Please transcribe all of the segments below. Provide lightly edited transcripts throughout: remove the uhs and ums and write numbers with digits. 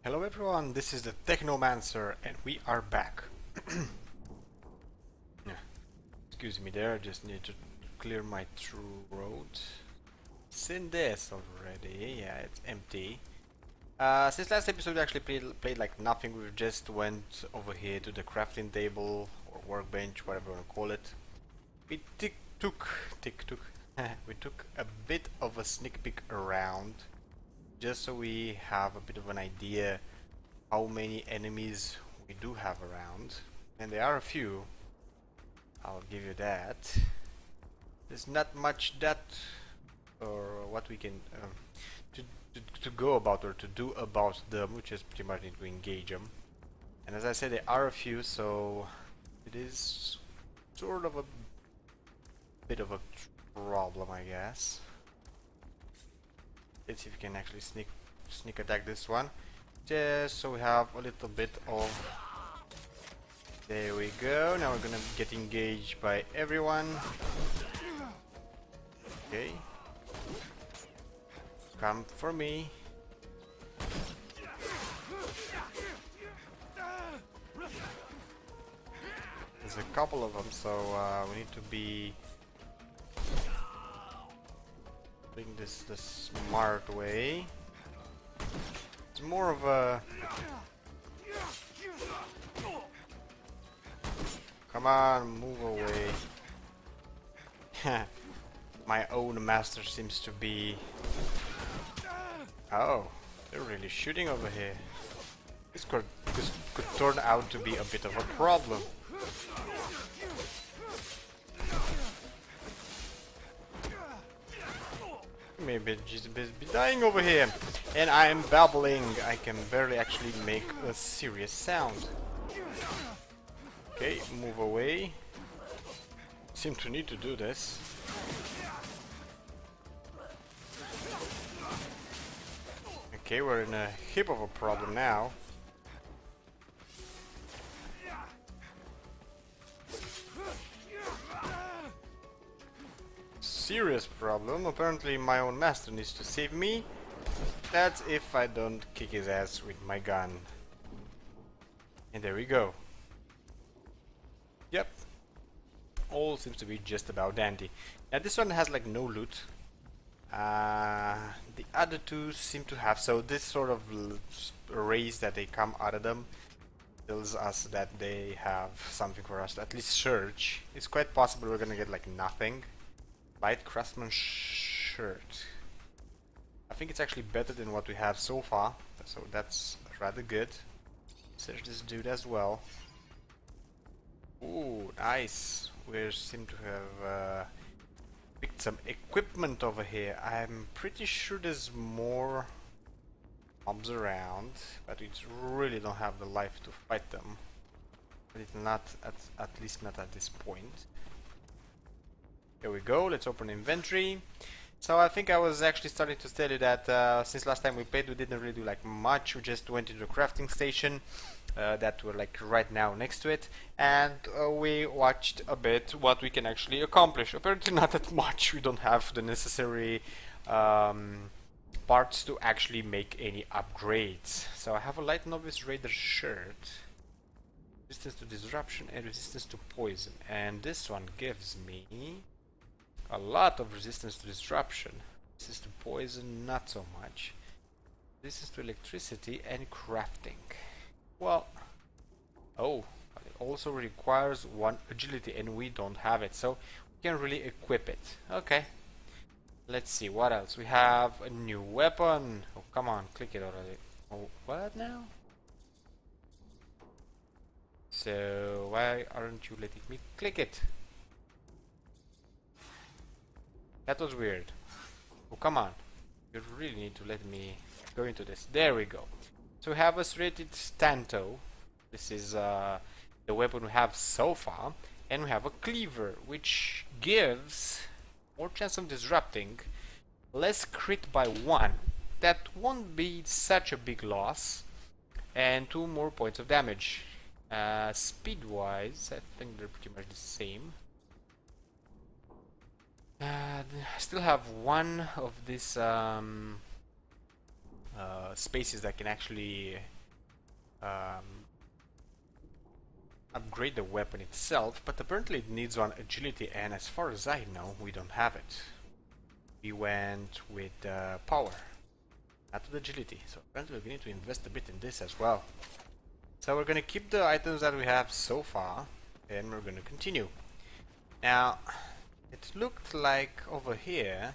Hello everyone, this is the Technomancer and we are back. Yeah, excuse me there, I just need to clear my throat. Seen this already, yeah, it's empty. Since last episode we actually played like nothing, we just went over here to the crafting table or workbench, whatever you want to call it. We took we took a bit of a sneak peek around just so we have a bit of an idea how many enemies we do have around, and there are a few, I'll give you that. There's not much that or what we can to, to go about or to do about them, which is pretty much need to engage them. And as I said, there are a few, so it is sort of a bit of a problem, I guess. Let's see if we can actually sneak attack this one. Just so we have a little bit of... There we go. Now we're gonna get engaged by everyone. Okay. Come for me. There's a couple of them, so we need to be doing this the smart way. It's more of a... Come on, move away. My own master seems to be... Oh, they're really shooting over here. This could turn out to be a bit of a problem. Maybe just be dying over here. And I am babbling. I can barely actually make a serious sound. Okay, move away. Seem to need to do this. Okay, we're in a heap of a problem now. Serious problem. Apparently my own master needs to save me. That's if I don't kick his ass with my gun. And there we go. Yep. All seems to be just about dandy. Now this one has like no loot. The other two seem to have, so this sort of rays that they come out of them tells us that they have something for us to at least search. It's quite possible we're gonna get like nothing. Light craftsman shirt. I think it's actually better than what we have so far, so that's rather good. Search this dude as well. Ooh, nice. We seem to have picked some equipment over here. I'm pretty sure there's more mobs around, but we really don't have the life to fight them. But it's not at least not at this point. Here we go, let's open inventory. So I think I was actually starting to tell you that since last time we played we didn't really do like much. We just went into the crafting station that we're like right now next to it, and we watched a bit what we can actually accomplish. Apparently not that much. We don't have the necessary parts to actually make any upgrades. So I have a light novice raider shirt, resistance to disruption and resistance to poison, and this one gives me a lot of resistance to disruption. Resistance to poison, not so much. Resistance to electricity and crafting. Well, oh, it also requires 1 agility and we don't have it, so we can really equip it. Okay, let's see what else. We have a new weapon. Oh, come on, click it already. Oh, what now? So why aren't you letting me click it? That was weird. Oh, come on. You really need to let me go into this. There we go. So we have a serrated stanto. This is the weapon we have so far. And we have a cleaver, which gives more chance of disrupting, less crit by 1. That won't be such a big loss. And 2 more points of damage. Speed-wise, I think they're pretty much the same. I still have 1 of this spaces that can actually upgrade the weapon itself, but apparently it needs one agility, and as far as I know, we don't have it. We went with power, not with agility, so apparently we need to invest a bit in this as well. So we're gonna keep the items that we have so far, and we're gonna continue. Now, it looked like over here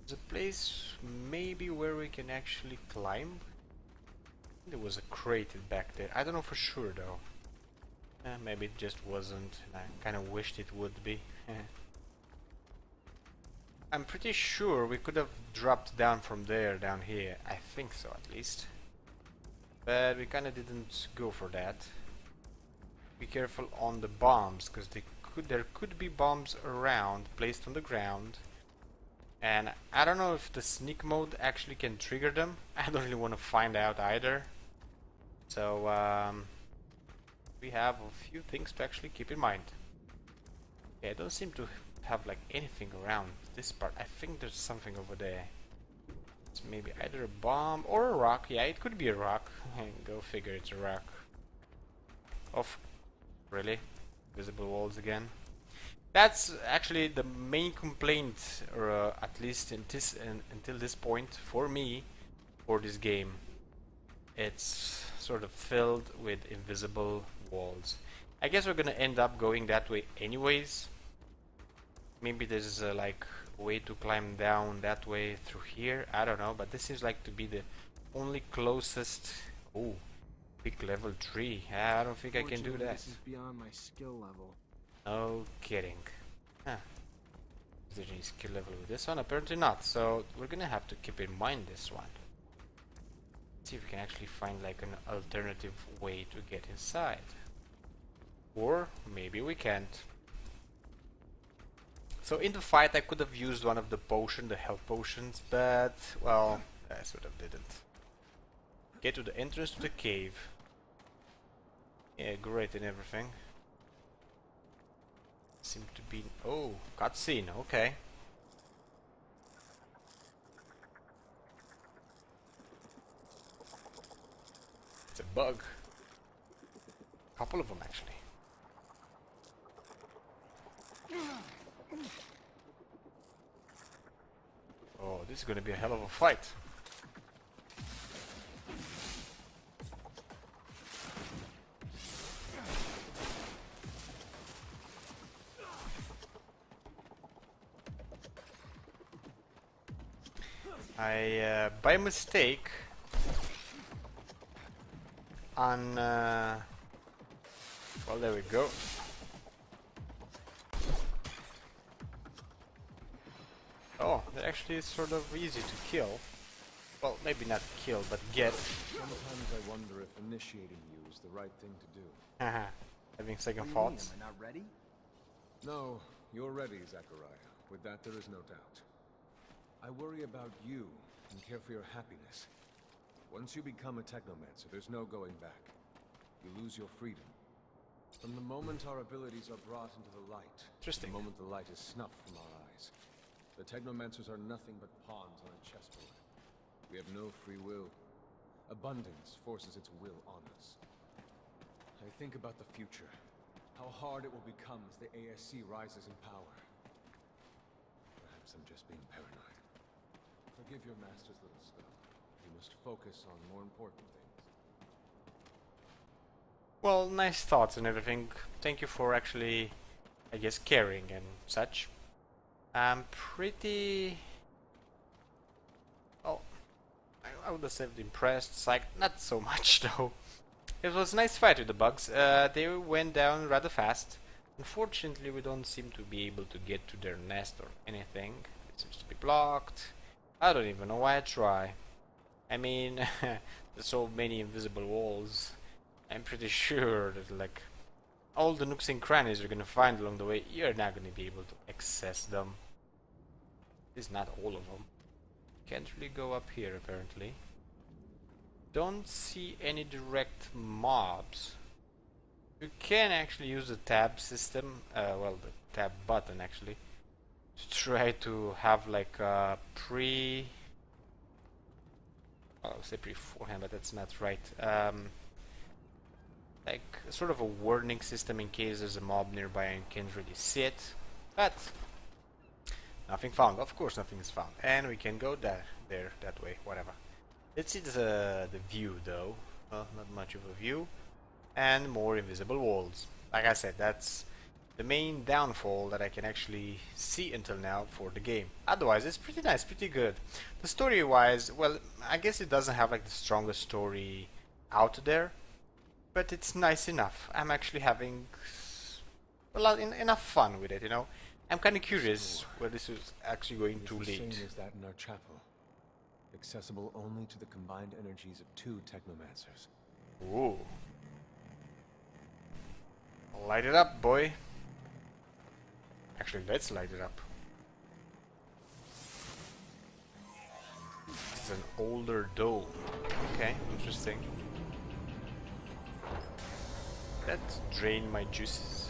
there's a place maybe where we can actually climb. There was a crate back there. I don't know for sure though. Maybe it just wasn't, and I kind of wished it would be. I'm pretty sure we could have dropped down from there down here. I think so, at least. But we kind of didn't go for that. Be careful on the bombs, because there could be bombs around placed on the ground. And I don't know if the sneak mode actually can trigger them. I don't really want to find out either. So we have a few things to actually keep in mind. Okay, I don't seem to have like anything around this part. I think there's something over there. It's maybe either a bomb or a rock. Yeah, it could be a rock. Go figure, it's a rock. Really? Visible walls again? That's actually the main complaint, or at least until this point, for me, for this game. It's sort of filled with invisible walls. I guess we're gonna end up going that way anyways. Maybe there's like a way to climb down that way through here. I don't know, but this seems like to be the only closest. Oh, big level 3. I don't think I can do that. This is beyond my skill level. No kidding. Huh. Is there any skill level with this one? Apparently not. So we're gonna have to keep in mind this one. See if we can actually find like an alternative way to get inside. Or maybe we can't. So in the fight I could have used one of the health potions, but well, I sort of didn't. Get to the entrance to the cave. Yeah, great and everything. Seem to be... oh, cutscene, okay. It's a bug. A couple of them actually. Oh, this is gonna be a hell of a fight. I, by mistake, on, well, there we go. Oh, they're actually sort of easy to kill. Well, maybe not kill, but get. Sometimes I wonder if initiating you is the right thing to do. Haha, having second thoughts. Am I not ready? No, you're ready, Zachariah. With that, there is no doubt. I worry about you and care for your happiness. Once you become a Technomancer, there's no going back. You lose your freedom. From the moment our abilities are brought into the light, Interesting. the moment the light is snuffed from our eyes, the Technomancers are nothing but pawns on a chessboard. We have no free will. Abundance forces its will on us. I think about the future, how hard it will become as the ASC rises in power. Perhaps I'm just being paranoid. Forgive your master's little spell. You must focus on more important things. Well, nice thoughts and everything. Thank you for actually, I guess, caring and such. I'm pretty... well, I would have said impressed, psyched, not so much though. It was a nice fight with the bugs. They went down rather fast. Unfortunately, we don't seem to be able to get to their nest or anything. It seems to be blocked. I don't even know why I try. I mean, there's so many invisible walls. I'm pretty sure that like all the nooks and crannies you're gonna find along the way, you're not gonna be able to access them. At least not all of them. Can't really go up here apparently. Don't see any direct mobs. You can actually use the tab system, well, the tab button actually, to try to have like a I'll say beforehand, but that's not right. Like sort of a warning system in case there's a mob nearby and can't really see it. But nothing found. Of course, nothing is found, and we can go there, that way, whatever. Let's see the view though. Well, not much of a view, and more invisible walls. Like I said, that's the main downfall that I can actually see until now for the game. Otherwise, it's pretty nice, pretty good. The story-wise, well, I guess it doesn't have like the strongest story out there, but it's nice enough. I'm actually having enough fun with it, you know. I'm kind of curious where this is actually going to lead. Same as that in our chapel, accessible only to the combined energies of 2 Technomancers. Ooh. Light it up, boy. Actually, let's light it up. It's an older dome. Okay, interesting. That drained my juices.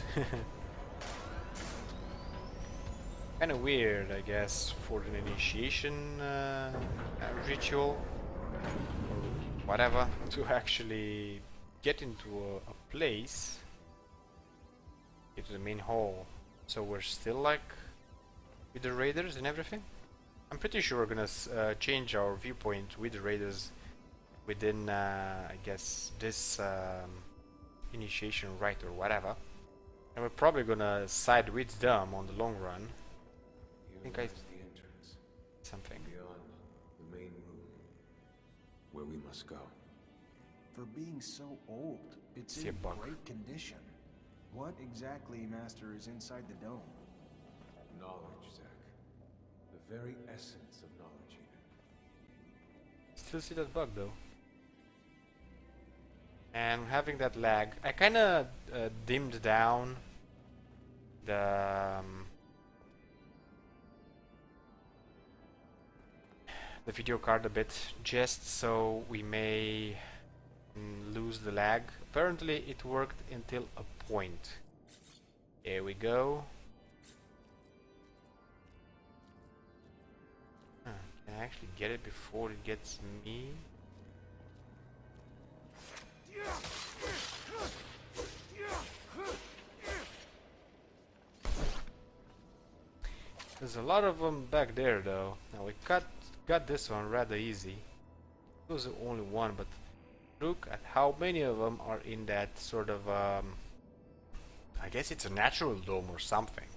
Kind of weird, I guess, for an initiation ritual or whatever, to actually get into a place, get to the main hall. So we're still like with the raiders and everything. I'm pretty sure we're gonna change our viewpoint with the raiders within, I guess, this initiation rite or whatever, and we're probably gonna side with them on the long run. I think I the entrance. Something. Beyond the main room, where we must go. For being so old, it's See a in bug. great condition. What exactly, Master, is inside the dome? Knowledge, Zack. The very essence of knowledge, even. Still see that bug though. And having that lag, I kind of dimmed down the video card a bit, just so we may lose the lag. Apparently it worked until a point. Here we go. Can I actually get it before it gets me? There's a lot of them back there though. Now we got this one rather easy. It was the only one, but look at how many of them are in that sort of I guess it's a natural dome or something.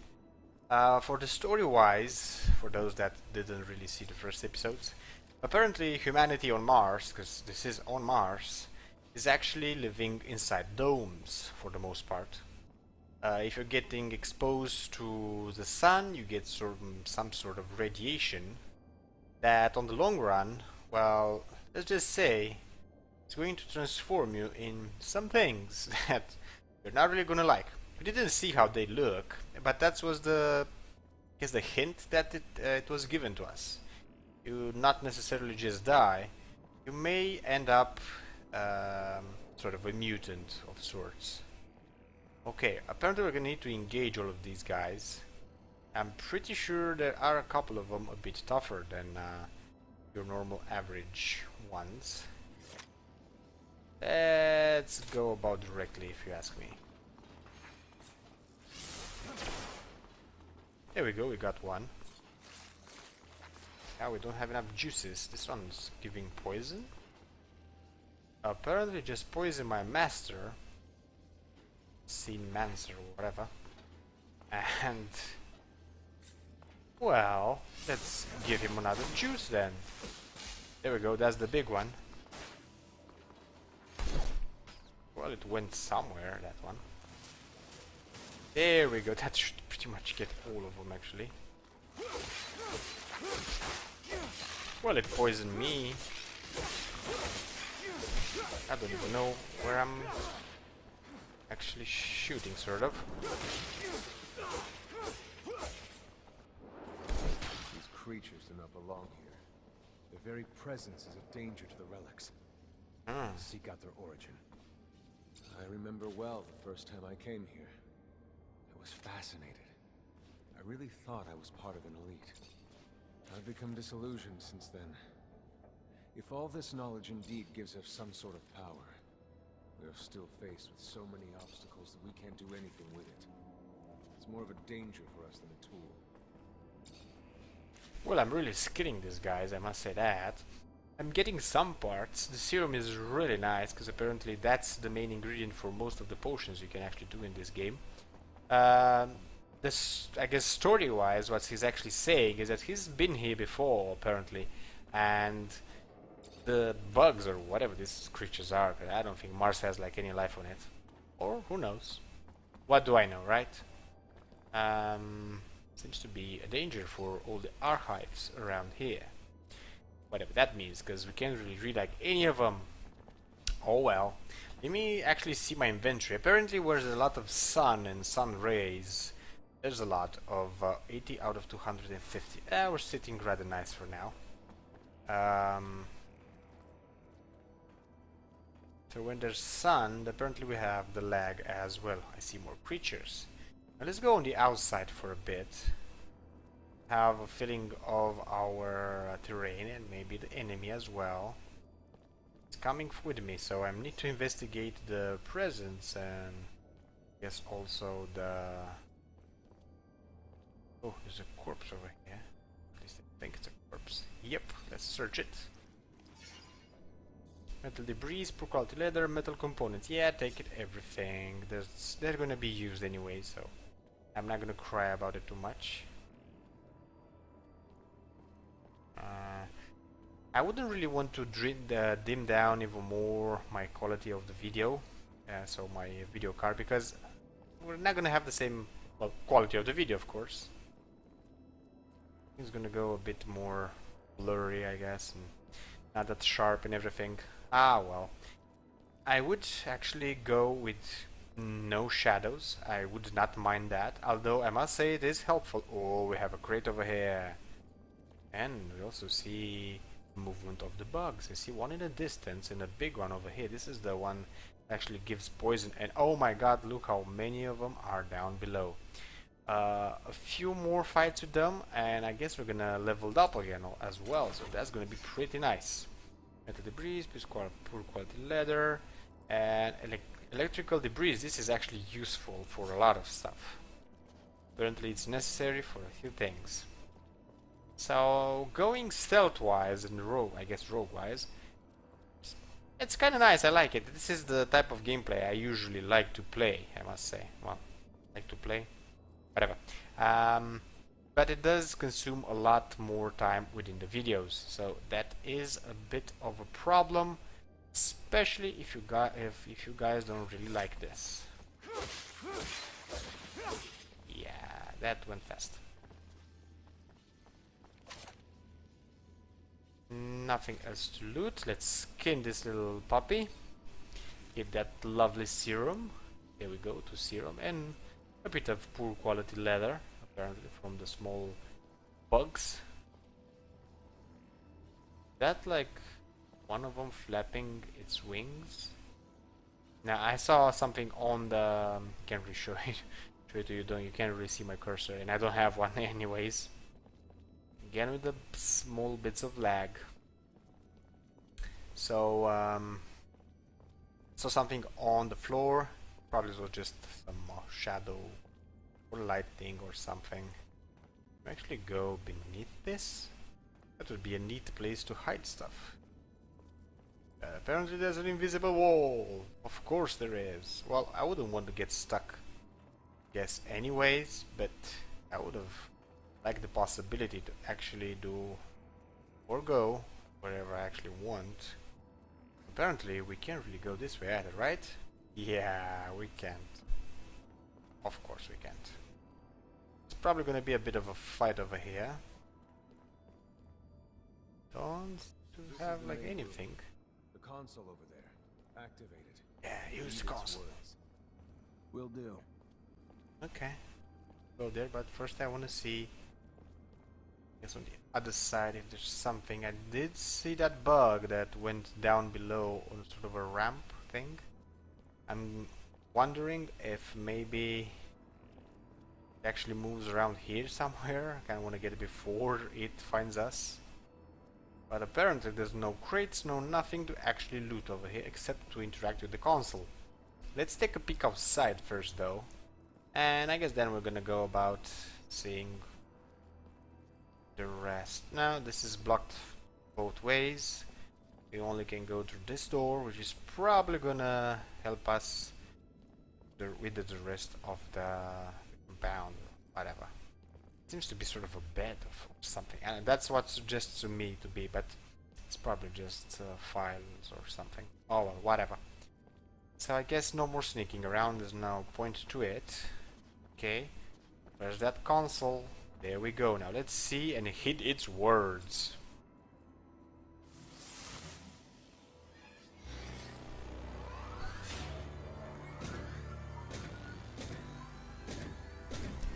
For the story wise, for those that didn't really see the first episodes, apparently humanity on Mars, because this is on Mars, is actually living inside domes for the most part. If you're getting exposed to the sun, you get some sort of radiation that on the long run, well, let's just say, it's going to transform you in some things that you're not really gonna like. We didn't see how they look, but that was I guess the hint that it was given to us. You not necessarily just die, you may end up sort of a mutant of sorts. Okay, apparently we're gonna need to engage all of these guys. I'm pretty sure there are a couple of them a bit tougher than your normal average ones. Let's go about directly, if you ask me. There we go, we got one. Now we don't have enough juices. This one's giving poison. Apparently just poison my master. Technomancer or whatever. And well, let's give him another juice then. There we go, that's the big one. Well, it went somewhere, that one. There we go, that should pretty much get all of them actually. Well, it poisoned me. I don't even know where I'm actually shooting, sort of. These creatures do not belong here. Their very presence is a danger to the relics. Seek out their origin. I remember well the first time I came here. I was fascinated. I really thought I was part of an elite. I've become disillusioned since then. If all this knowledge indeed gives us some sort of power, we are still faced with so many obstacles that we can't do anything with it. It's more of a danger for us than a tool. Well, I'm really skilling these guys, I must say that. I'm getting some parts. The serum is really nice, because apparently that's the main ingredient for most of the potions you can actually do in this game. This, I guess, story-wise, what he's actually saying is that he's been here before, apparently, and the bugs, or whatever these creatures are, I don't think Mars has like any life on it. Or, who knows? What do I know, right? Seems to be a danger for all the archives around here. Whatever that means, because we can't really read like any of them. Oh well. Let me actually see my inventory. Apparently where there's a lot of sun and sun rays, there's a lot of 80 out of 250. We're sitting rather nice for now. So when there's sun, apparently we have the lag as well. I see more creatures. Now let's go on the outside for a bit. Have a feeling of our terrain and maybe the enemy as well. It's coming with me, so I need to investigate the presence and I guess also the... Oh, there's a corpse over here. At least I think it's a corpse. Yep, let's search it. Metal debris, poor quality leather, metal components. Yeah, take it, everything. They're gonna be used anyway, so I'm not gonna cry about it too much. I wouldn't really want to dim down even more my quality of the video, so my video card, because we're not gonna have the same, well, quality of the video, of course. It's gonna go a bit more blurry, I guess, and not that sharp and everything. Ah, well. I would actually go with no shadows. I would not mind that, although I must say it is helpful. Oh, we have a crate over here. And we also see movement of the bugs. I see one in the distance and a big one over here. This is the one that actually gives poison. And oh my god, look how many of them are down below. A few more fights with them and I guess we're gonna level up again as well. So that's gonna be pretty nice. Metal debris, poor quality leather, and electrical debris. This is actually useful for a lot of stuff. Apparently it's necessary for a few things. So going stealth-wise and rogue-wise, it's kind of nice. I like it. This is the type of gameplay I usually like to play. I must say, well, like to play, whatever. But it does consume a lot more time within the videos, so that is a bit of a problem, especially if you guys don't really like this. Yeah, that went fast. Nothing else to loot. Let's skin this little puppy. Get that lovely serum. Here we go, to serum. And a bit of poor quality leather, apparently from the small bugs. That like one of them flapping its wings. Now I saw something on the... can't really show it to you, you can't really see my cursor, and I don't have one anyways. Again with the small bits of lag. So saw something on the floor. Probably was just some shadow or lighting or something. Actually go beneath this. That would be a neat place to hide stuff. Apparently there's an invisible wall. Of course there is. Well, I wouldn't want to get stuck, guess, anyways, but I would have liked the possibility to actually do or go wherever I actually want. Apparently we can't really go this way either, right? Yeah, we can't. Of course we can't. It's probably gonna be a bit of a fight over here. Don't have like anything. The console over there. Activate it. Yeah, use the console. Will do. Okay. Go there, but first I want to see, I guess, on the other side if there's something. I did see that bug that went down below on sort of a ramp thing. I'm wondering if maybe it actually moves around here somewhere. I kind of want to get it before it finds us. But apparently there's no crates, no nothing to actually loot over here except to interact with the console. Let's take a peek outside first though. And I guess then we're gonna go about seeing the rest. Now this is blocked both ways. We only can go through this door, which is probably gonna help us with the rest of the compound, whatever. Seems to be sort of a bed or something, and that's what suggests to me to be, but it's probably just files or something. Oh well, whatever. So I guess no more sneaking around, there's no point to it. Okay, there's that console. There we go. Now let's see and hit its words.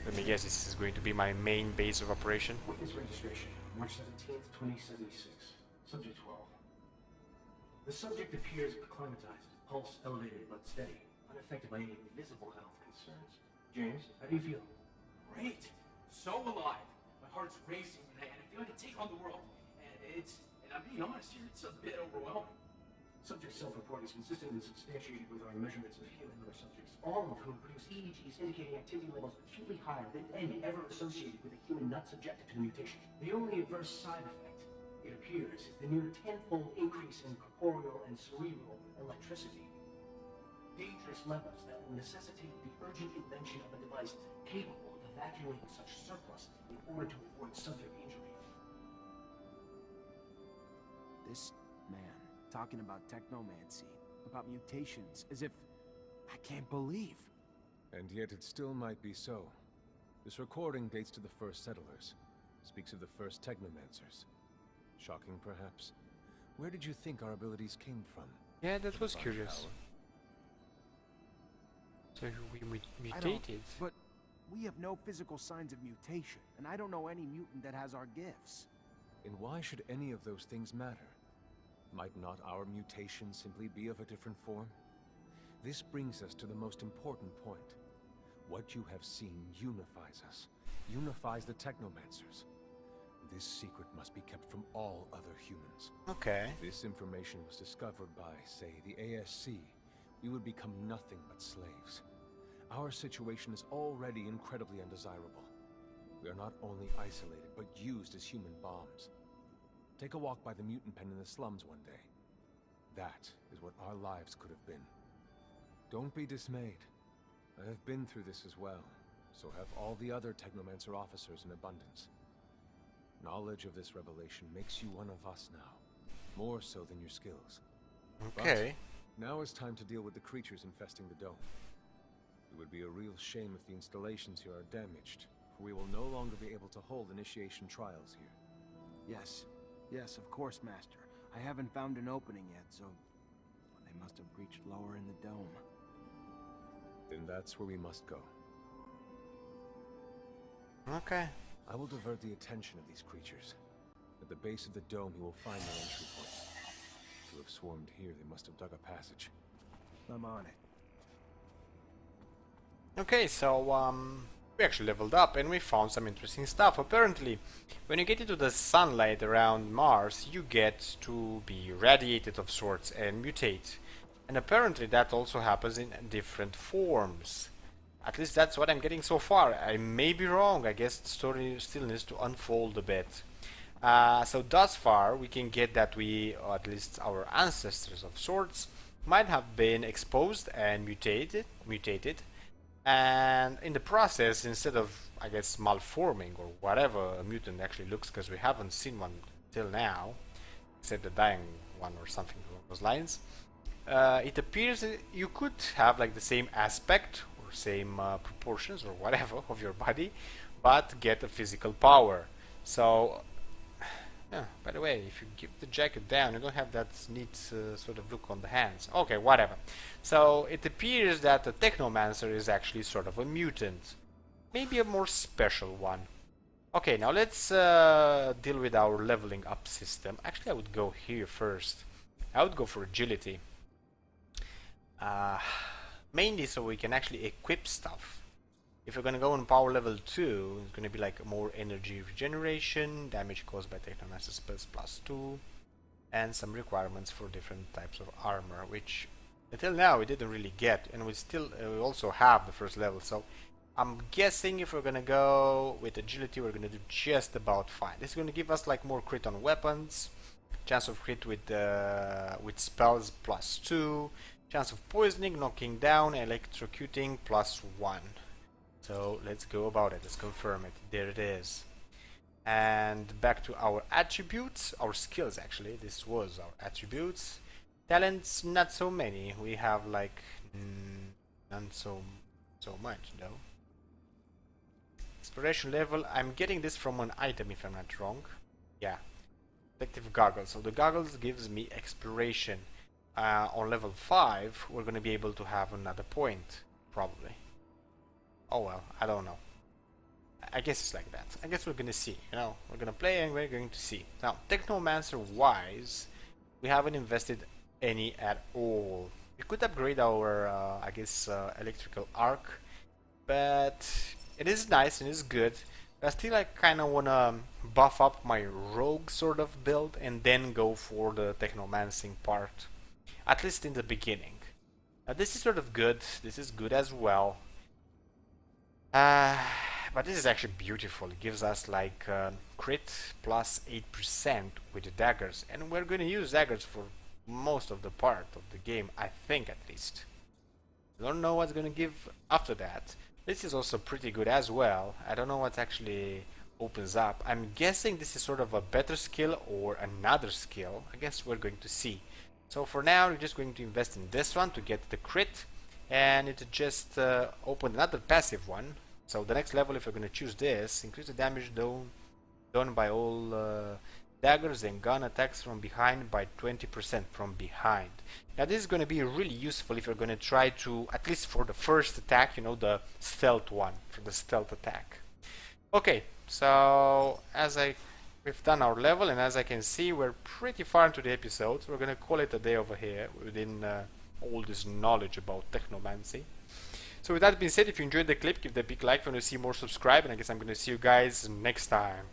Let me guess, this is going to be my main base of operation. Witness registration, March 17th, 2076. Subject 12. The subject appears acclimatized, pulse elevated but steady, unaffected by any visible health concerns. James, how do you feel? Great. So alive. My heart's racing and I feel like I can take on the world. And I'm being honest here, it's a bit overwhelming. Subject self-report is consistent and substantiated with our measurements of human liver subjects, all of whom produce EEGs indicating activity levels acutely higher than any ever associated with a human not subjected to the mutation. The only adverse side effect, it appears, is the near tenfold increase in corporeal and cerebral electricity. Dangerous levels that will necessitate the urgent invention of a device capable of evacuating such surplus in order to avoid subject injury. This man talking about technomancy, about mutations, as if I can't believe. And yet it still might be so. This recording dates to the first settlers. Speaks of the first Technomancers. Shocking, perhaps. Where did you think our abilities came from? Yeah, that was Divine curious. power? So we mutated. But we have no physical signs of mutation, and I don't know any mutant that has our gifts. And why should any of those things matter? Might not our mutation simply be of a different form? This brings us to the most important point. What you have seen unifies us. Unifies the Technomancers. This secret must be kept from all other humans. Okay. If this information was discovered by, say, the ASC, we would become nothing but slaves. Our situation is already incredibly undesirable. We are not only isolated, but used as human bombs. Take a walk by the mutant pen in the slums one day. That is what our lives could have been. Don't be dismayed. I have been through this as well, so have all the other Technomancer officers in abundance. Knowledge of this revelation makes you one of us now, more so than your skills. Okay. But now is time to deal with the creatures infesting the dome. It would be a real shame if the installations here are damaged, for we will no longer be able to hold initiation trials here. Yes, of course, Master. I haven't found an opening yet, so they must have breached lower in the dome. Then that's where we must go. Okay. I will divert the attention of these creatures. At the base of the dome, you will find their entry points. To have swarmed here, they must have dug a passage. I'm on it. Okay, so we actually leveled up and we found some interesting stuff. Apparently, when you get into the sunlight around Mars, you get to be radiated of sorts and mutate. And apparently that also happens in different forms. At least that's what I'm getting so far. I may be wrong. I guess the story still needs to unfold a bit. So thus far, we can get that we, or at least our ancestors of sorts, might have been exposed and mutated, and in the process, instead of, I guess, malforming or whatever a mutant actually looks, because we haven't seen one till now, except the dying one or something along those lines, it appears you could have like the same aspect or same proportions or whatever of your body, but get a physical power. So, yeah, by the way, if you keep the jacket down, you don't have that neat sort of look on the hands. Okay, whatever. So it appears that the Technomancer is actually sort of a mutant. Maybe a more special one. Okay, now let's deal with our leveling up system. Actually, I would go here first. I would go for agility. Mainly so we can actually equip stuff. If we're gonna go on power level 2, it's gonna be like more energy regeneration, damage caused by Technomancer spells +2, and some requirements for different types of armor, which until now we didn't really get, and we also have the first level. So I'm guessing if we're gonna go with agility, we're gonna do just about fine. This is gonna give us like more crit on weapons, chance of crit with spells +2, chance of poisoning, knocking down, electrocuting +1. So let's go about it, let's confirm it. There it is. And back to our attributes, our skills actually. This was our attributes. Talents, not so many. We have like none so much though. Exploration level, I'm getting this from an item if I'm not wrong. Yeah. Protective goggles. So the goggles gives me exploration. On level 5 we're gonna be able to have another point, probably. Oh well, I don't know. I guess it's like that. I guess we're gonna see, you know. We're gonna play and we're going to see. Now, Technomancer wise, we haven't invested any at all. We could upgrade our, I guess, electrical arc, but it is nice and it's good. But still, I kind of wanna buff up my rogue sort of build and then go for the Technomancing part, at least in the beginning. Now, this is sort of good. This is good as well. But this is actually beautiful. It gives us like crit plus 8% with the daggers, and we're going to use daggers for most of the part of the game, I think at least. I don't know what's going to give after that. This is also pretty good as well. I don't know what actually opens up. I'm guessing this is sort of a better skill or another skill. I guess we're going to see. So for now, we're just going to invest in this one to get the crit, and it just opened another passive one. So the next level, if we're going to choose this, increase the damage done by all daggers and gun attacks from behind by 20% from behind. Now this is going to be really useful if you're going to try to, at least for the first attack, you know, the stealth one, for the stealth attack. Okay, so we've done our level, and as I can see, we're pretty far into the episode, so we're going to call it a day over here within all this knowledge about Technomancy. So with that being said, if you enjoyed the clip, give it a big like. If you want to see more, subscribe, and I guess I'm going to see you guys next time.